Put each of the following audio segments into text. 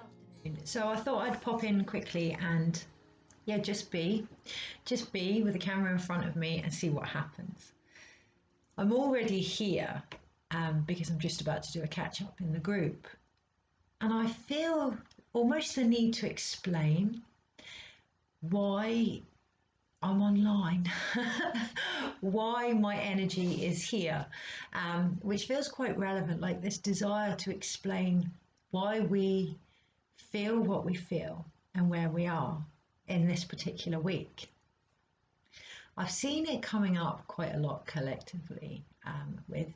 afternoon. So I thought I'd pop in quickly and just be with the camera in front of me and see what happens. I'm already here because I'm just about to do a catch up in the group, and I feel almost the need to explain why I'm online, why my energy is here, which feels quite relevant, like this desire to explain why we feel what we feel and where we are in this particular week. I've seen it coming up quite a lot collectively with,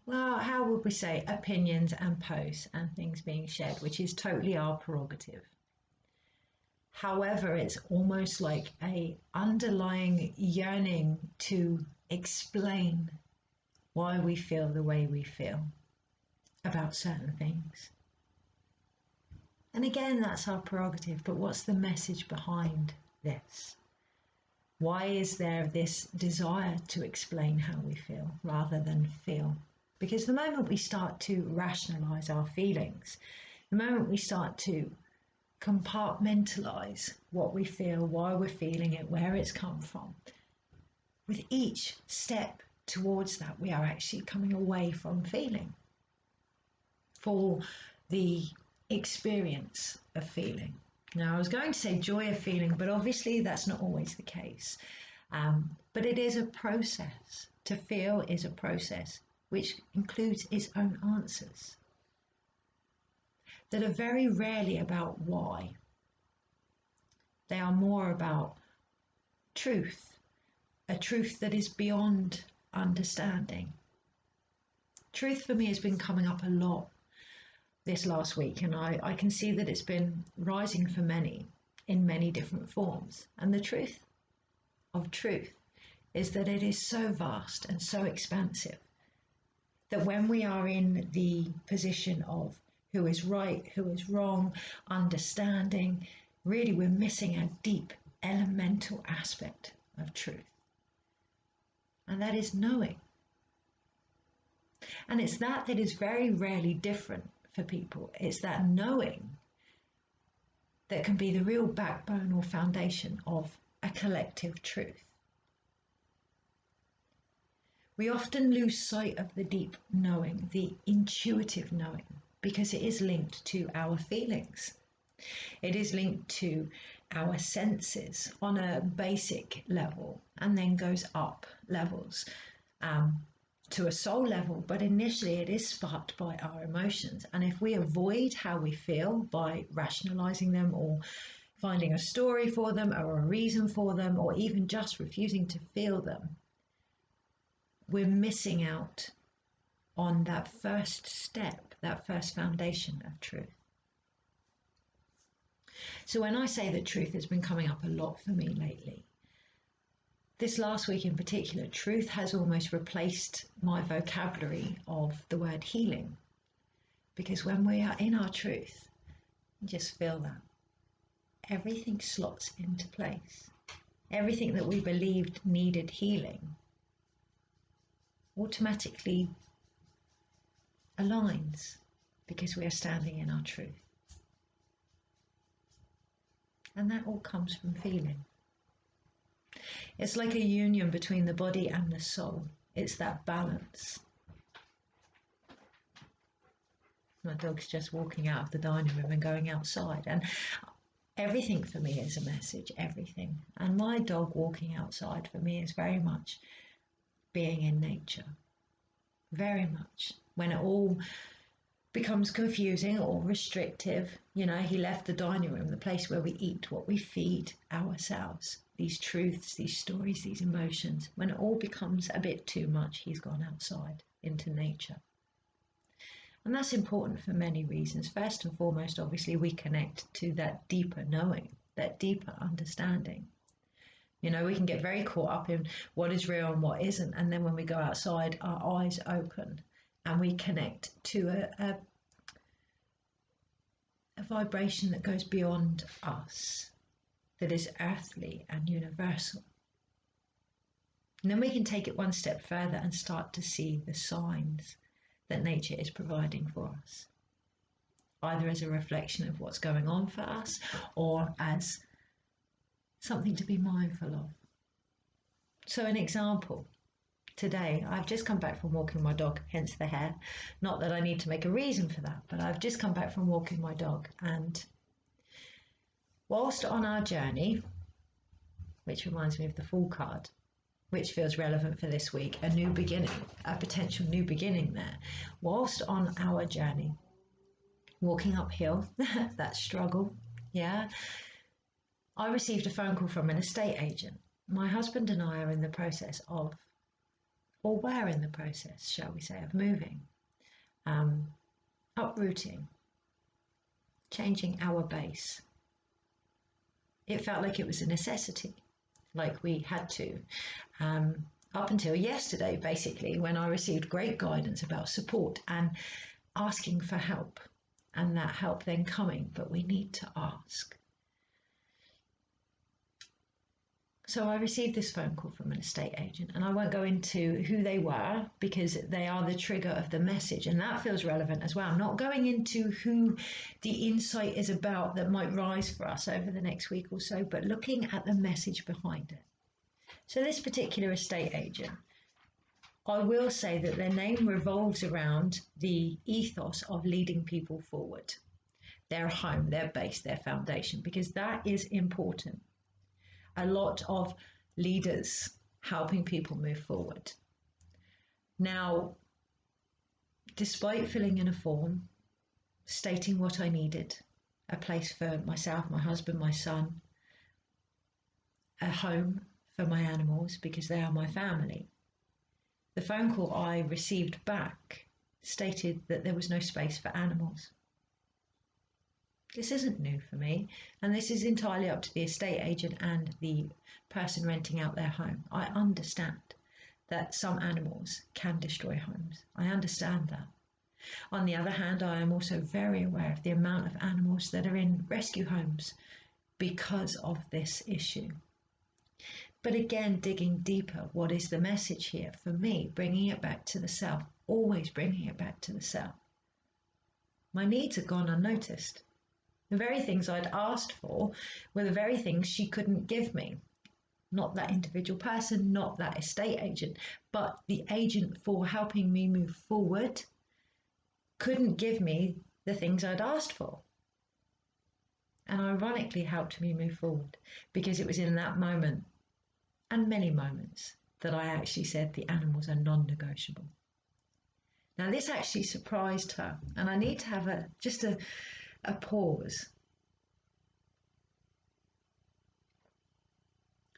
well, how would we say, opinions and posts and things being shared, which is totally our prerogative. However, it's almost like a underlying yearning to explain why we feel the way we feel about certain things. And again, that's our prerogative, but what's the message behind this? Why is there this desire to explain how we feel rather than feel? Because the moment we start to rationalize our feelings, the moment we start to compartmentalize what we feel, why we're feeling it, where it's come from, with each step towards that, we are actually coming away from feeling for the experience of feeling. Now, I was going to say joy of feeling, but obviously that's not always the case. But it is a process. To feel is a process which includes its own answers that are very rarely about why. They are more about truth, a truth that is beyond understanding. Truth for me has been coming up a lot this last week, and I can see that it's been rising for many in many different forms. And the truth of truth is that it is so vast and so expansive that when we are in the position of who is right, who is wrong, understanding, really we're missing a deep elemental aspect of truth. And that is knowing. And it's that is very rarely different for people. It's that knowing that can be the real backbone or foundation of a collective truth. We often lose sight of the deep knowing, the intuitive knowing, because it is linked to our feelings. It is linked to our senses on a basic level and then goes up levels to a soul level, but initially it is sparked by our emotions. And if we avoid how we feel by rationalizing them or finding a story for them or a reason for them or even just refusing to feel them, we're missing out on that first step, that first foundation of truth. So when I say that truth has been coming up a lot for me lately, this last week in particular, truth has almost replaced my vocabulary of the word healing. Because when we are in our truth, just feel that everything slots into place. Everything that we believed needed healing automatically aligns because we are standing in our truth. And that all comes from feeling. It's like a union between the body and the soul. It's that balance. My dog's just walking out of the dining room and going outside. And everything for me is a message, everything. And my dog walking outside for me is very much being in nature. Very much. When it all becomes confusing or restrictive, he left the dining room, the place where we eat, what we feed ourselves, these truths, these stories, these emotions. When it all becomes a bit too much, he's gone outside into nature. And that's important for many reasons. First and foremost, obviously, we connect to that deeper knowing, that deeper understanding. We can get very caught up in what is real and what isn't. And then when we go outside, our eyes open and we connect to a vibration that goes beyond us, that is earthly and universal. And then we can take it one step further and start to see the signs that nature is providing for us. either as a reflection of what's going on for us or as something to be mindful of. So an example, today I've just come back from walking my dog, hence the hair. Not that I need to make a reason for that, but I've just come back from walking my dog, and whilst on our journey, which reminds me of the Fool card, which feels relevant for this week, a new beginning, a potential new beginning there. Whilst on our journey, walking uphill, that struggle, yeah, I received a phone call from an estate agent. My husband and I are in the process of, or were in the process, shall we say, of moving, uprooting, changing our base. It felt like it was a necessity, like we had to. Up until yesterday, basically, when I received great guidance about support and asking for help, and that help then coming, but we need to ask. So I received this phone call from an estate agent, and I won't go into who they were because they are the trigger of the message, and that feels relevant as well. I'm not going into who the insight is about that might rise for us over the next week or so, but looking at the message behind it. So this particular estate agent, I will say that their name revolves around the ethos of leading people forward, their home, their base, their foundation, because that is important. A lot of leaders helping people move forward. Now, despite filling in a form, stating what I needed, a place for myself, my husband, my son, a home for my animals because they are my family, the phone call I received back stated that there was no space for animals. This isn't new for me, and this is entirely up to the estate agent and the person renting out their home. I understand that some animals can destroy homes. I understand that. On the other hand, I am also very aware of the amount of animals that are in rescue homes because of this issue. But again, digging deeper, what is the message here? For me, bringing it back to the self, always bringing it back to the self. My needs have gone unnoticed. The very things I'd asked for were the very things she couldn't give me. Not that individual person, not that estate agent, but the agent for helping me move forward couldn't give me the things I'd asked for. And ironically helped me move forward because it was in that moment and many moments that I actually said the animals are non-negotiable. Now this actually surprised her, and I need to have a pause.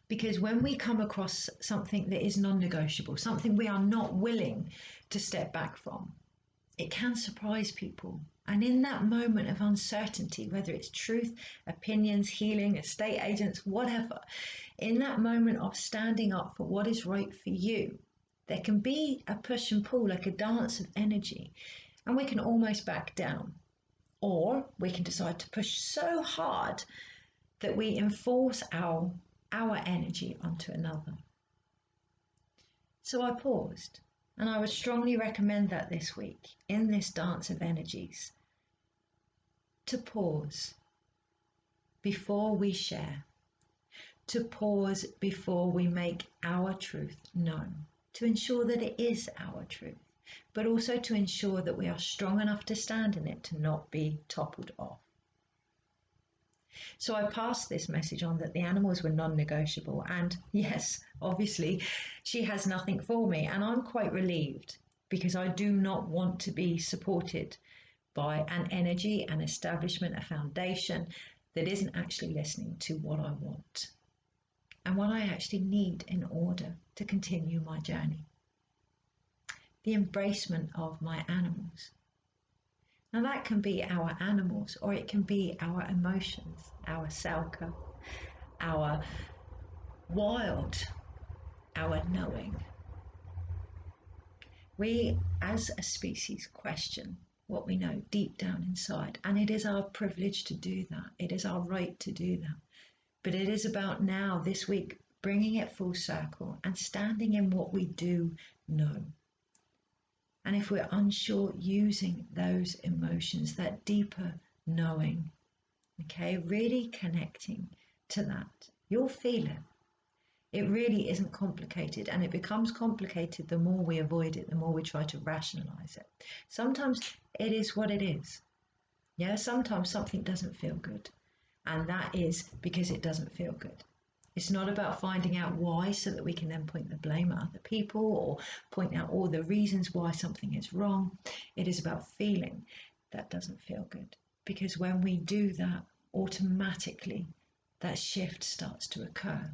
Because when we come across something that is non-negotiable, something we are not willing to step back from, it can surprise people. And in that moment of uncertainty, whether it's truth, opinions, healing, estate agents, whatever, in that moment of standing up for what is right for you, there can be a push and pull, like a dance of energy, and we can almost back down. Or we can decide to push so hard that we enforce our energy onto another. So I paused, and I would strongly recommend that this week, in this dance of energies, to pause before we share, to pause before we make our truth known, to ensure that it is our truth, but also to ensure that we are strong enough to stand in it, to not be toppled off. So I passed this message on that the animals were non-negotiable, and yes, obviously she has nothing for me, and I'm quite relieved because I do not want to be supported by an energy, an establishment, a foundation that isn't actually listening to what I want and what I actually need in order to continue my journey. The embracement of my animals. Now that can be our animals, or it can be our emotions, our selka, our wild, our knowing. We as a species question what we know deep down inside, and it is our privilege to do that. It is our right to do that. But it is about now, this week, bringing it full circle and standing in what we do know. And if we're unsure, using those emotions, that deeper knowing. Okay, really connecting to that. You'll feel it. It really isn't complicated, and it becomes complicated the more we avoid it, the more we try to rationalize it. Sometimes it is what it is. Yeah, sometimes something doesn't feel good, and that is because it doesn't feel good. It's not about finding out why so that we can then point the blame at other people or point out all the reasons why something is wrong. It is about feeling that doesn't feel good, because when we do that, automatically that shift starts to occur.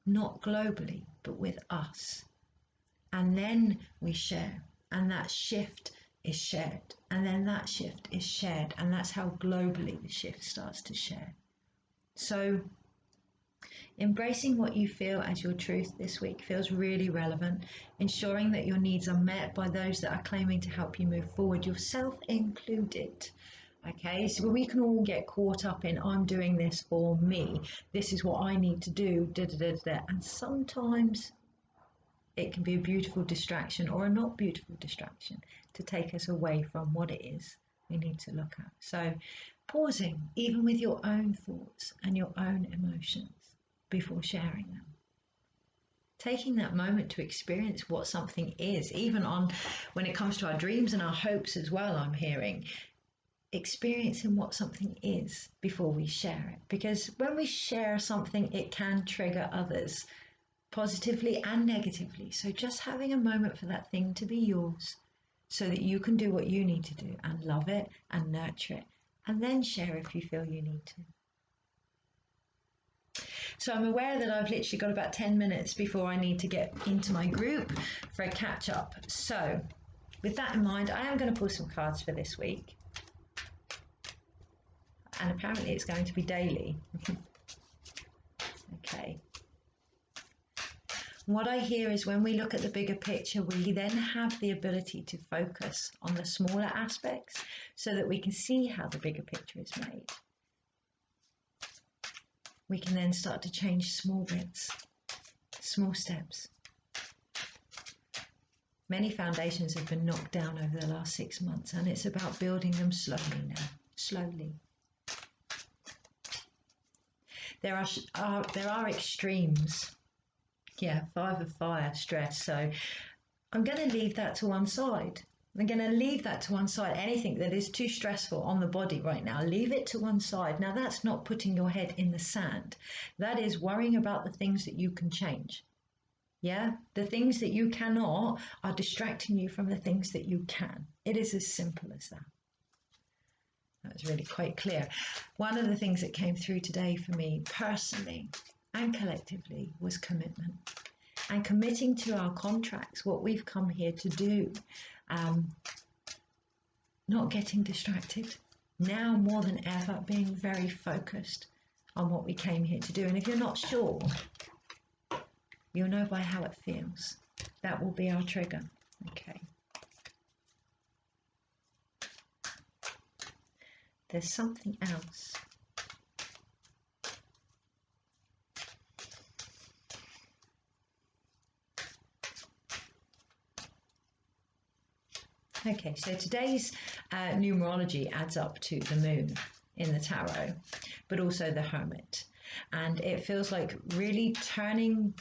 Not globally, but with us. And then we share, and that shift is shared, and then that shift is shared, and that's how globally the shift starts to share. So embracing what you feel as your truth this week feels really relevant. Ensuring that your needs are met by those that are claiming to help you move forward, yourself included. Okay, so we can all get caught up in, I'm doing this for me, this is what I need to do, and sometimes it can be a beautiful distraction or a not beautiful distraction to take us away from what it is we need to look at. So pausing, even with your own thoughts and your own emotions before sharing them. Taking that moment to experience what something is, even on when it comes to our dreams and our hopes as well, I'm hearing. Experiencing what something is before we share it, because when we share something it can trigger others positively and negatively. So just having a moment for that thing to be yours so that you can do what you need to do and love it and nurture it, and then share if you feel you need to. So I'm aware that I've literally got about 10 minutes before I need to get into my group for a catch up. So with that in mind, I am going to pull some cards for this week. And apparently it's going to be daily. Okay. What I hear is when we look at the bigger picture, we then have the ability to focus on the smaller aspects so that we can see how the bigger picture is made. We can then start to change small bits, small steps. Many foundations have been knocked down over the last 6 months, and it's about building them slowly now, slowly. There are extremes. Yeah, 5 of fire, stress. So I'm going to leave that to one side. I'm going to leave that to one side. Anything that is too stressful on the body right now, leave it to one side. Now, that's not putting your head in the sand. That is worrying about the things that you can change. Yeah, the things that you cannot are distracting you from the things that you can. It is as simple as that. That was really quite clear. One of the things that came through today for me personally and collectively was commitment, and committing to our contracts, what we've come here to do, not getting distracted, now more than ever being very focused on what we came here to do. And if you're not sure, you'll know by how it feels. That will be our trigger. Okay. There's something else. Okay, so today's numerology adds up to the moon in the tarot, but also the hermit. And it feels like really turning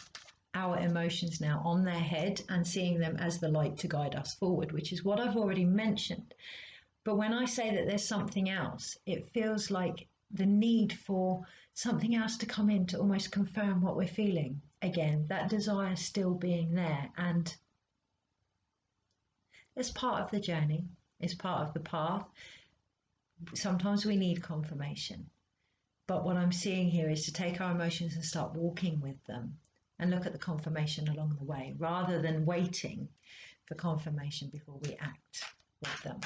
our emotions now on their head and seeing them as the light to guide us forward, which is what I've already mentioned. But when I say that there's something else, it feels like the need for something else to come in to almost confirm what we're feeling. Again, that desire still being there, and it's part of the journey, it's part of the path. Sometimes we need confirmation. But what I'm seeing here is to take our emotions and start walking with them and look at the confirmation along the way, rather than waiting for confirmation before we act with them.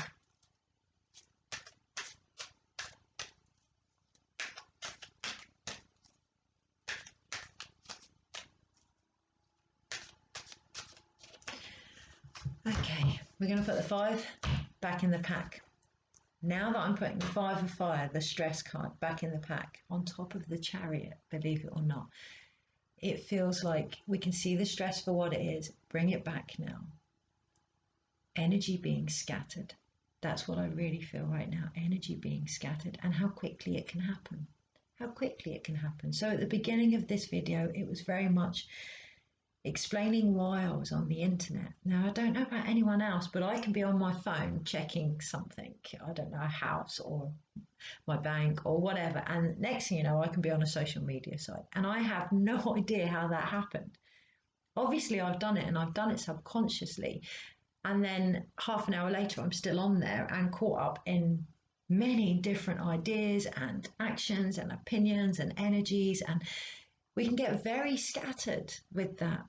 Okay, we're going to put the 5 back in the pack. Now that I'm putting the 5 of fire, the stress card, back in the pack, on top of the chariot, believe it or not, it feels like we can see the stress for what it is, bring it back now. Energy being scattered, That's what I really feel right now, energy being scattered, and how quickly it can happen. How quickly it can happen. So at the beginning of this video, it was very much explaining why I was on the internet. Now, I don't know about anyone else, but I can be on my phone checking something, I don't know, a house or my bank or whatever, and next thing you know, I can be on a social media site, and I have no idea how that happened. Obviously, I've done it, and I've done it subconsciously, and then half an hour later, I'm still on there and caught up in many different ideas and actions and opinions and energies, and we can get very scattered with that.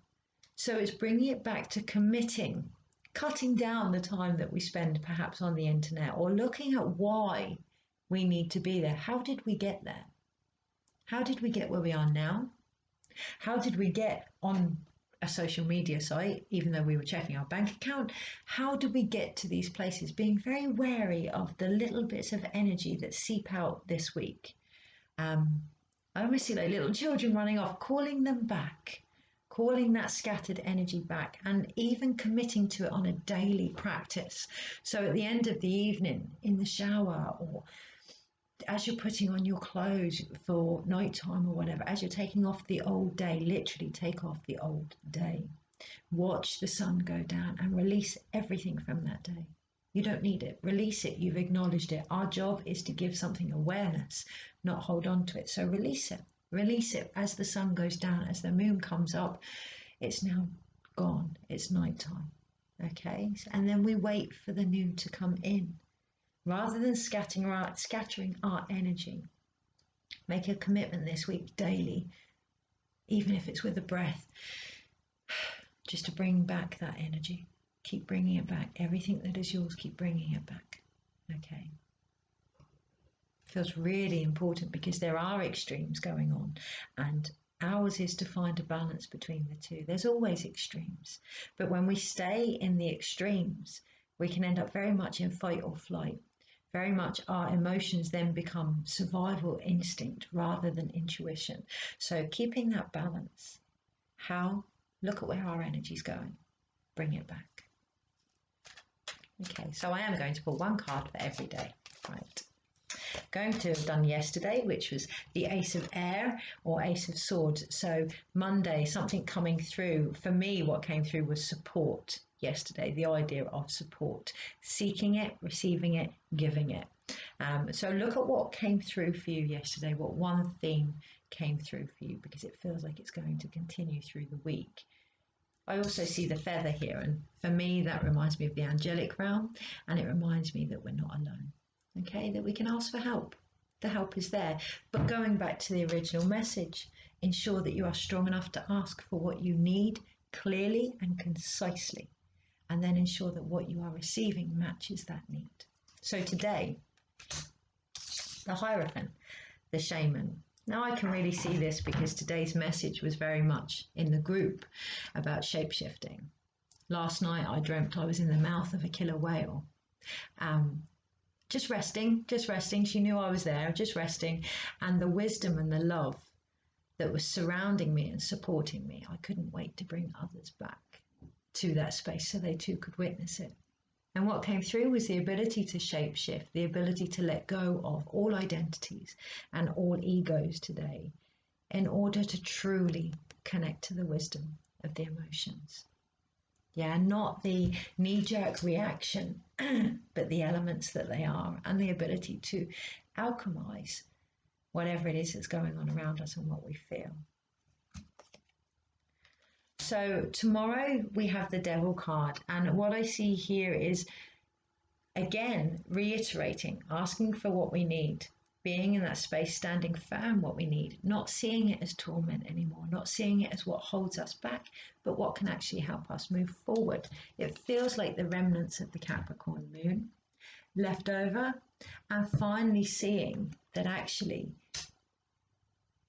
So it's bringing it back to committing, cutting down the time that we spend perhaps on the internet, or looking at why we need to be there. How did we get there? How did we get where we are now? How did we get on a social media site, even though we were checking our bank account? How do we get to these places? Being very wary of the little bits of energy that seep out this week. I almost see like little children running off, calling them back, calling that scattered energy back, and even committing to it on a daily practice. So at the end of the evening, in the shower, or as you're putting on your clothes for nighttime or whatever, as you're taking off the old day, literally take off the old day. Watch the sun go down and release everything from that day. You don't need it. Release it. You've acknowledged it. Our job is to give something awareness, not hold on to it. So release it. Release it as the sun goes down, as the moon comes up. It's now gone. It's nighttime. Okay? And then we wait for the new to come in. Rather than scattering our energy, make a commitment this week daily, even if it's with a breath, just to bring back that energy. Keep bringing it back. Everything that is yours, keep bringing it back. Okay. Feels really important because there are extremes going on, and ours is to find a balance between the two. There's always extremes, but when we stay in the extremes, we can end up very much in fight or flight. Very much our emotions then become survival instinct rather than intuition. So keeping that balance. How? Look at where our energy's going. Bring it back. Okay, so I am going to pull one card for every day. Right. Going to have done yesterday, which was the Ace of Air or Ace of Swords. So Monday, something coming through. For me, what came through was support yesterday, the idea of support, seeking it, receiving it, giving it. So look at what came through for you yesterday, what one theme came through for you, because it feels like it's going to continue through the week. I also see the feather here, and for me that reminds me of the angelic realm, and it reminds me that we're not alone. Okay, that we can ask for help. The help is there. But going back to the original message, ensure that you are strong enough to ask for what you need clearly and concisely, and then ensure that what you are receiving matches that need. So today, the Hierophant, the shaman. Now I can really see this because today's message was very much in the group about shapeshifting. Last night I dreamt I was in the mouth of a killer whale. Just resting. She knew I was there, just resting. And the wisdom and the love that was surrounding me and supporting me, I couldn't wait to bring others back to that space so they too could witness it. And what came through was the ability to shapeshift, the ability to let go of all identities and all egos today in order to truly connect to the wisdom of the emotions. Yeah, not the knee-jerk reaction, but the elements that they are, and the ability to alchemize whatever it is that's going on around us and what we feel. So tomorrow we have the Devil card, and what I see here is, again, reiterating, asking for what we need, being in that space, standing firm what we need, not seeing it as torment anymore, not seeing it as what holds us back, but what can actually help us move forward. It feels like the remnants of the Capricorn moon left over, and finally seeing that actually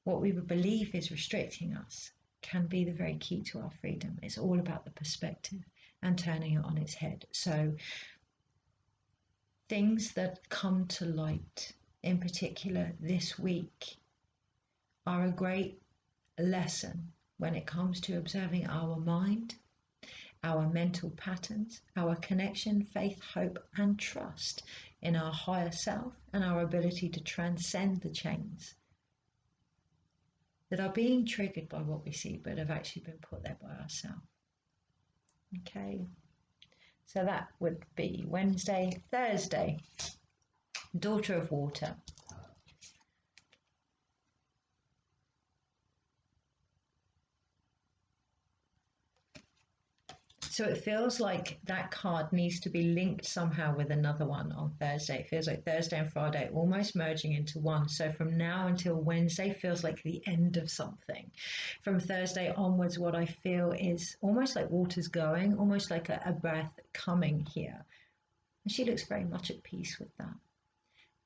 what we would believe is restricting us can be the very key to our freedom. It's all about the perspective and turning it on its head. So things that come to light in particular this week are a great lesson when it comes to observing our mind our mental patterns, our connection, faith, hope, and trust in our higher self, and our ability to transcend the chains that are being triggered by what we see but have actually been put there by ourselves. Okay, so that would be Wednesday. Thursday, Daughter of Water. So it feels like that card needs to be linked somehow with another one on Thursday. It feels like Thursday and Friday almost merging into one. So from now until Wednesday feels like the end of something. From Thursday onwards, what I feel is almost like water's going, almost like a breath coming here. And she looks very much at peace with that.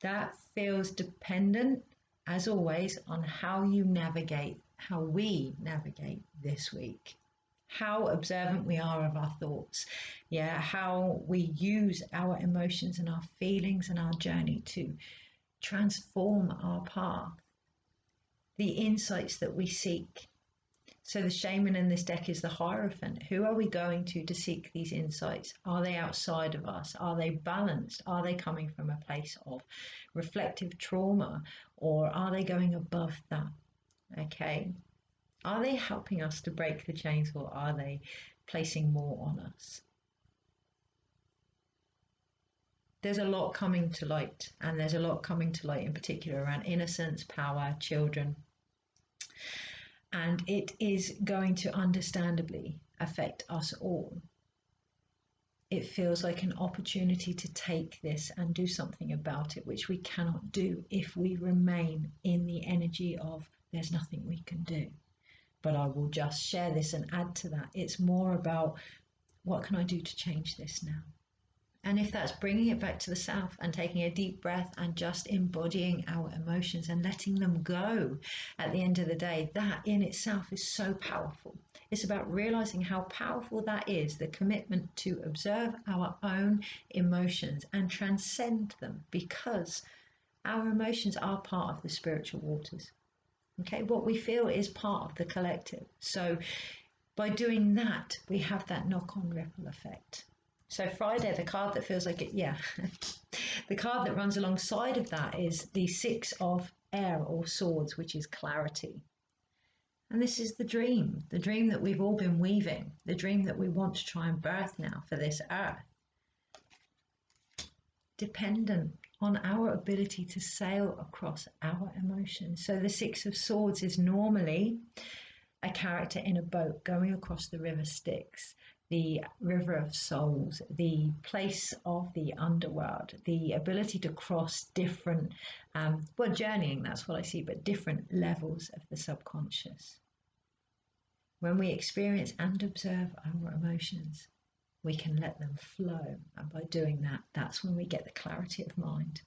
That feels dependent, as always, on how you navigate, how we navigate this week. How observant we are of our thoughts, how we use our emotions and our feelings and our journey to transform our path, the insights that we seek. So the shaman in this deck is the Hierophant. Who are we going to seek these insights? Are they outside of us? Are they balanced? Are they coming from a place of reflective trauma, or are they going above that? Okay. Are they helping us to break the chains, or are they placing more on us? There's a lot coming to light, and there's a lot coming to light in particular around innocence, power, children. And it is going to understandably affect us all. It feels like an opportunity to take this and do something about it, which we cannot do if we remain in the energy of there's nothing we can do. But I will just share this and add to that. It's more about what can I do to change this now? And if that's bringing it back to the self and taking a deep breath and just embodying our emotions and letting them go at the end of the day, that in itself is so powerful. It's about realizing how powerful that is, the commitment to observe our own emotions and transcend them, because our emotions are part of the spiritual waters. Okay, what we feel is part of the collective. So by doing that, we have that knock-on ripple effect. So Friday, the card that feels like it, the card that runs alongside of that is the Six of Air or Swords, which is clarity. And this is the dream that we've all been weaving, the dream that we want to try and birth now for this earth. Dependent on our ability to sail across our emotions. So the Six of Swords is normally a character in a boat going across the river Styx, the river of souls, the place of the underworld, the ability to cross different, journeying, that's what I see, but different levels of the subconscious. When we experience and observe our emotions, we can let them flow. And by doing that, that's when we get the clarity of mind.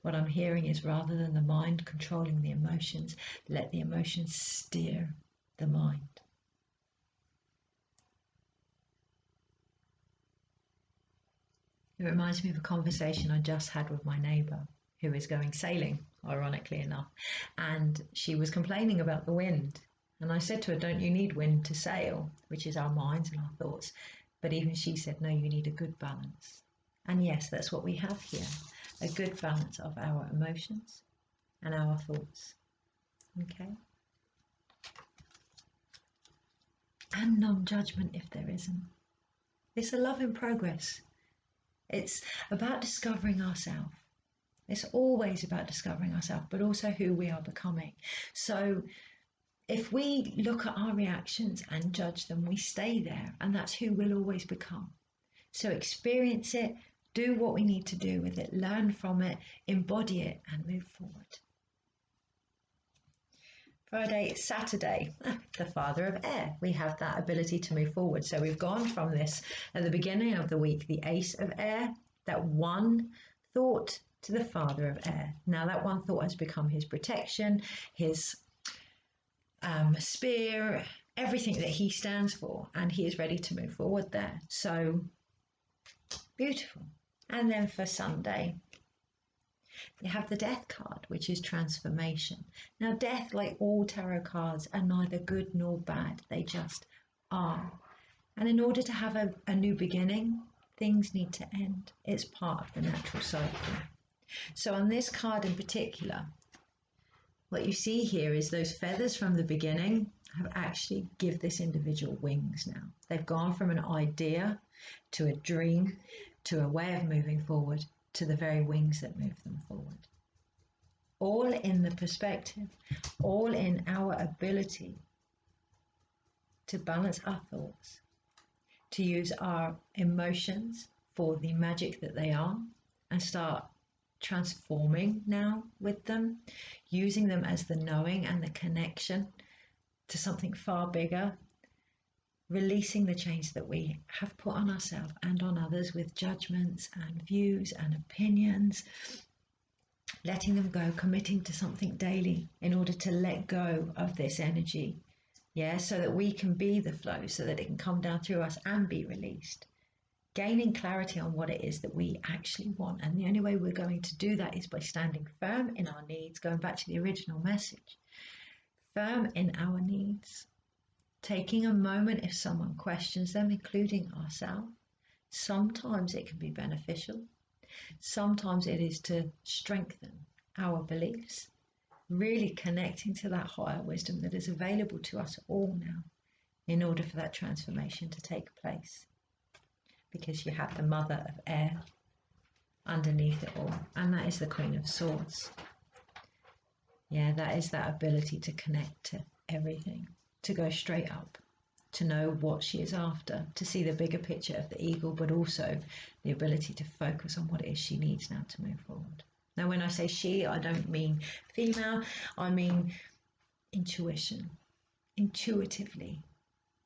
What I'm hearing is, rather than the mind controlling the emotions, let the emotions steer the mind. It reminds me of a conversation I just had with my neighbour who is going sailing, ironically enough, and she was complaining about the wind. And I said to her, don't you need wind to sail, which is our minds and our thoughts? But even she said, no, you need a good balance. And yes, that's what we have here, a good balance of our emotions and our thoughts. Okay? And non-judgment if there isn't. It's a love in progress. It's about discovering ourselves. It's always about discovering ourselves, but also who we are becoming. So if we look at our reactions and judge them, we stay there, and that's who we'll always become. So experience it, do what we need to do with it, learn from it, embody it, and move forward. Friday, Saturday, the Father of Air. We have that ability to move forward. So we've gone from this at the beginning of the week, the Ace of Air, that one thought, to the Father of Air. Now that one thought has become his protection, his spear, everything that he stands for, and he is ready to move forward there. So beautiful. And then for Sunday, you have the Death card, which is transformation. Now death, like all tarot cards, are neither good nor bad. They just are. And in order to have a new beginning, things need to end. It's part of the natural cycle. So on this card in particular, what you see here is those feathers from the beginning have actually give this individual wings now. They've gone from an idea to a dream to a way of moving forward to the very wings that move them forward. All in the perspective, all in our ability to balance our thoughts, to use our emotions for the magic that they are, and start transforming now with them, using them as the knowing and the connection to something far bigger, releasing the chains that we have put on ourselves and on others with judgments and views and opinions, letting them go, committing to something daily in order to let go of this energy, so that we can be the flow, so that it can come down through us and be released. Gaining clarity on what it is that we actually want. And the only way we're going to do that is by standing firm in our needs, going back to the original message, firm in our needs, taking a moment if someone questions them, including ourselves. Sometimes it can be beneficial. Sometimes it is to strengthen our beliefs, really connecting to that higher wisdom that is available to us all now in order for that transformation to take place. Because you have the mother of air underneath it all, and that is the Queen of Swords. That is that ability to connect to everything, to go straight up, to know what she is after, to see the bigger picture of the eagle, but also the ability to focus on what it is she needs now to move forward. Now, when I say she, I don't mean female, I mean intuition, intuitively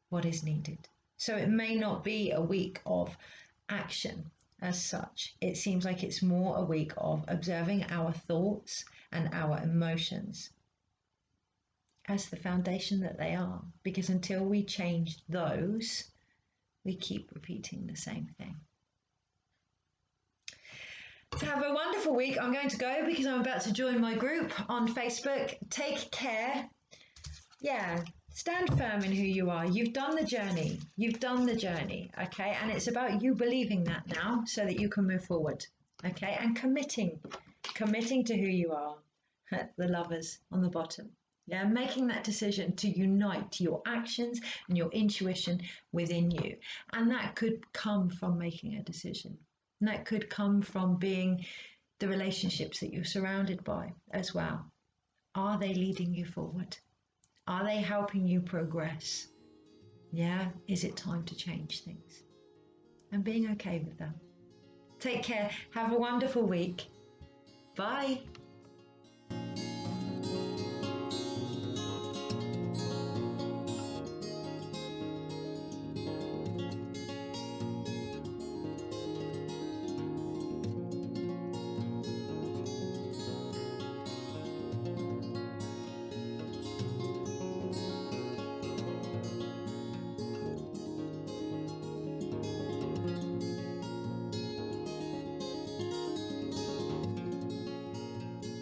what is needed. So it may not be a week of action as such. It seems like it's more a week of observing our thoughts and our emotions as the foundation that they are. Because until we change those, we keep repeating the same thing. So have a wonderful week. I'm going to go because I'm about to join my group on Facebook. Take care. Stand firm in who you are. You've done the journey. Okay? And it's about you believing that now so that you can move forward. Okay? And committing to who you are. The lovers on the bottom. Making that decision to unite your actions and your intuition within you. And that could come from making a decision. And that could come from being the relationships that you're surrounded by as well. Are they leading you forward? Are they helping you progress? Is it time to change things? And being okay with that. Take care. Have a wonderful week. Bye.